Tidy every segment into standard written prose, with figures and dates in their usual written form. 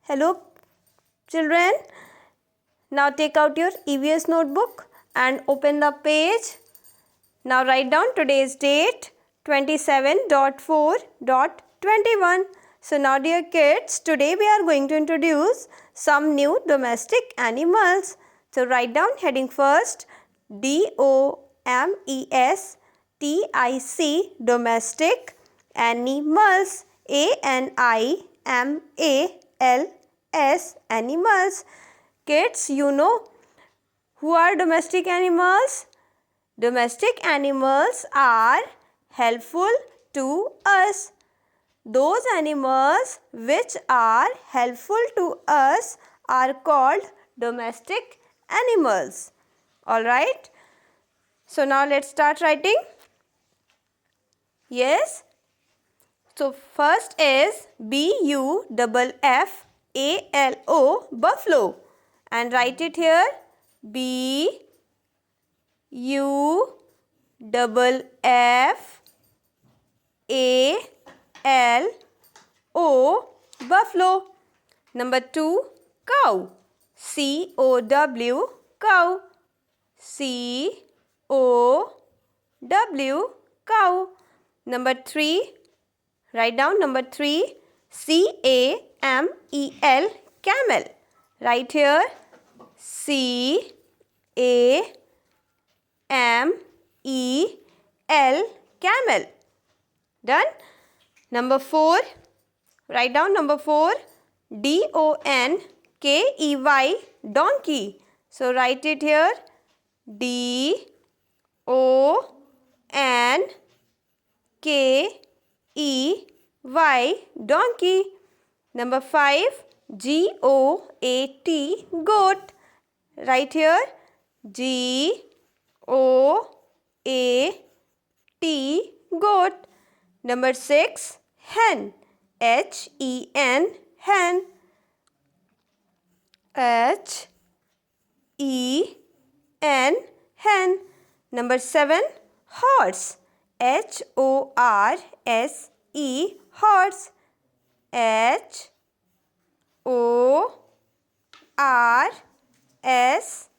Hello children. Now take out your EVS notebook and open the page. Now write down today's date 27.4.21. So now dear kids, today we are going to introduce some new domestic animals. So write down heading first DOMESTIC, domestic animals, ANIMALS, animals. Kids, you know who are domestic animals? Domestic animals are helpful to us. Those animals which are helpful to us are called domestic animals. Alright. So now let's start writing. Yes. So first is BUFFALO, buffalo. And write it here. BUFFALO, buffalo. Number 2, cow. COW, cow. COW, cow. Number 3, write down number 3, CAMEL, camel. Right here, CAMEL, camel. Done. Number 4, write down number 4, DONKEY, donkey. So write it here, DONKEY, donkey. Number 5, GOAT, goat. Right here, GOAT, goat. Number 6, hen. HEN, hen. HEN, hen. Number 7, horse. HORSE, horse. HORSE,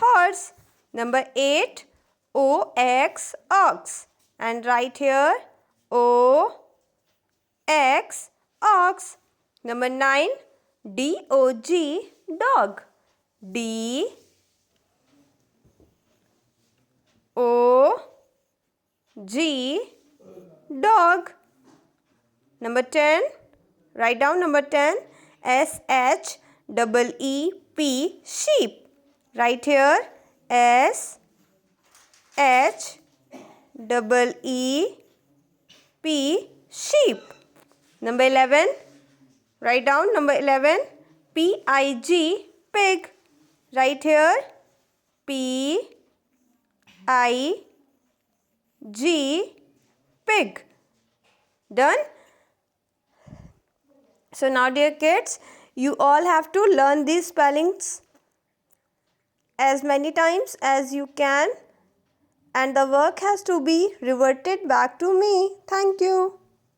horse. Number 8, OX, ox. And right here, OX, ox. Number 9, DOG, dog. DOG, dog. Number 10, write down number 10, SHEEP, sheep. Right here, SHEEP, sheep. Number 11, write down number 11, PIG, pig. Right here, PIG, pig. Done. So now dear kids, you all have to learn these spellings as many times as you can, and the work has to be reverted back to me. Thank you.